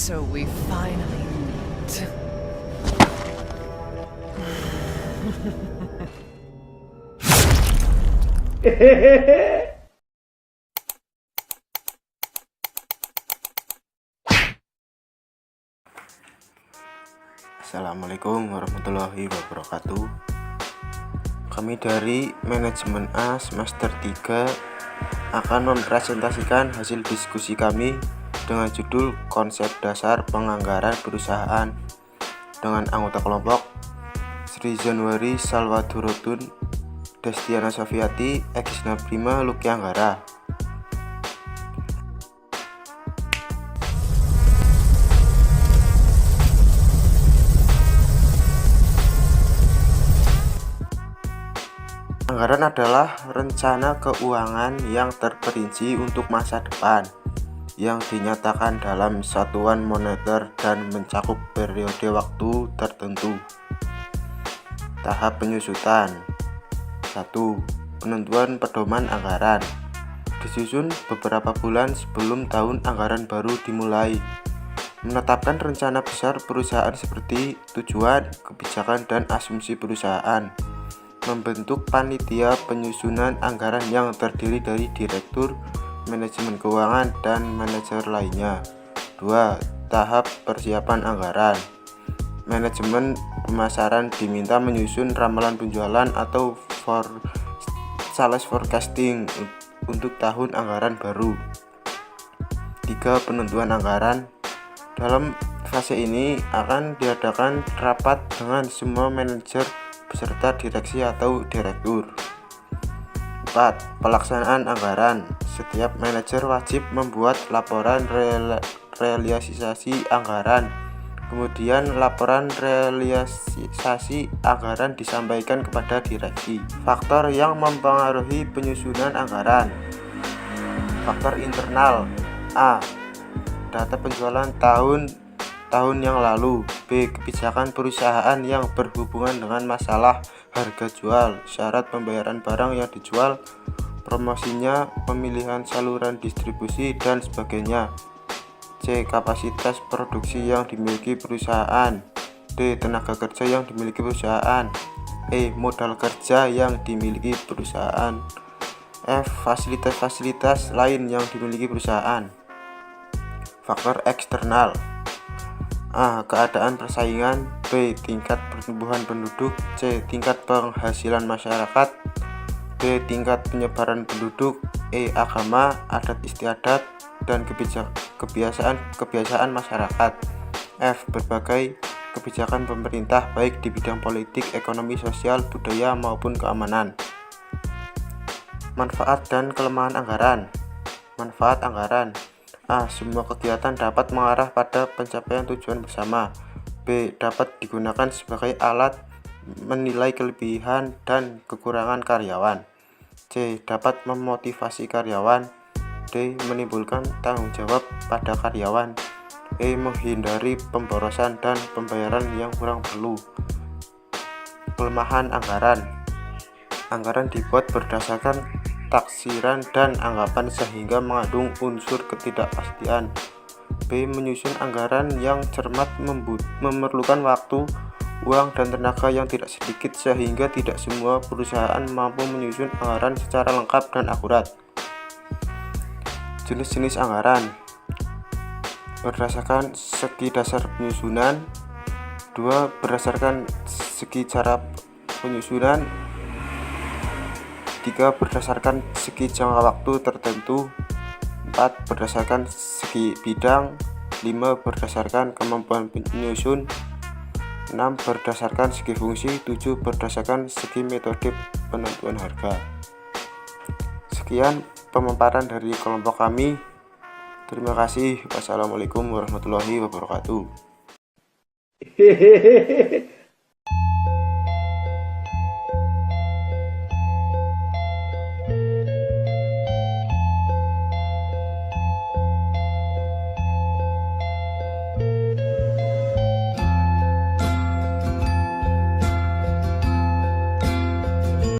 So we finally meet. Assalamualaikum warahmatullahi wabarakatuh. Kami dari Manajemen A semester 3 akan mempresentasikan hasil diskusi kami dengan judul Konsep Dasar Penganggaran Perusahaan dengan anggota kelompok Sri Januari Salwadurotun, Destiana Sofiati, Eksna Prima, Luki Anggara. Anggaran adalah rencana keuangan yang terperinci untuk masa depan yang dinyatakan dalam satuan moneter dan mencakup periode waktu tertentu. Tahap penyusutan. 1. Penentuan pedoman anggaran. Disusun beberapa bulan sebelum tahun anggaran baru dimulai. Menetapkan rencana besar perusahaan seperti tujuan, kebijakan, dan asumsi perusahaan. Membentuk panitia penyusunan anggaran yang terdiri dari direktur, manajemen keuangan, dan manajer lainnya. 2. Tahap persiapan anggaran. Manajemen pemasaran diminta menyusun ramalan penjualan atau sales forecasting untuk tahun anggaran baru. 3. Penentuan anggaran. Dalam fase ini akan diadakan rapat dengan semua manajer beserta direksi atau direktur. 4. Pelaksanaan anggaran. Setiap manajer wajib membuat laporan realisasi anggaran. Kemudian laporan realisasi anggaran disampaikan kepada direksi. Faktor yang mempengaruhi penyusunan anggaran. Faktor internal. A. Data penjualan tahun yang lalu. B. Kebijakan perusahaan yang berhubungan dengan masalah harga jual, syarat pembayaran barang yang dijual, promosinya, pemilihan saluran distribusi, dan sebagainya. C. Kapasitas produksi yang dimiliki perusahaan. D. Tenaga kerja yang dimiliki perusahaan. E. Modal kerja yang dimiliki perusahaan. F. Fasilitas-fasilitas lain yang dimiliki perusahaan. Faktor eksternal. A. Keadaan persaingan. B. Tingkat pertumbuhan penduduk. C. Tingkat penghasilan masyarakat. D. Tingkat penyebaran penduduk. E. Agama, adat istiadat, dan kebiasaan masyarakat. F. Berbagai kebijakan pemerintah baik di bidang politik, ekonomi, sosial, budaya, maupun keamanan. Manfaat dan kelemahan anggaran. Manfaat anggaran. A. Semua kegiatan dapat mengarah pada pencapaian tujuan bersama. B. Dapat digunakan sebagai alat menilai kelebihan dan kekurangan karyawan. C. Dapat memotivasi karyawan. D. Menimbulkan tanggung jawab pada karyawan. E. Menghindari pemborosan dan pembayaran yang kurang perlu. Kelemahan anggaran. Anggaran dibuat berdasarkan taksiran dan anggapan sehingga mengandung unsur ketidakpastian. B. Menyusun anggaran yang cermat memerlukan waktu, uang, dan tenaga yang tidak sedikit sehingga tidak semua perusahaan mampu menyusun anggaran secara lengkap dan akurat. Jenis-jenis anggaran. Berdasarkan segi dasar penyusunan. 2. Berdasarkan segi cara penyusunan. 3. Berdasarkan segi jangka waktu tertentu. 4. Berdasarkan segi bidang. 5. Berdasarkan kemampuan penyusun. 6. Berdasarkan segi fungsi. 7. Berdasarkan segi metode penentuan harga. Sekian pemaparan dari kelompok kami. Terima kasih. Wassalamualaikum warahmatullahi wabarakatuh.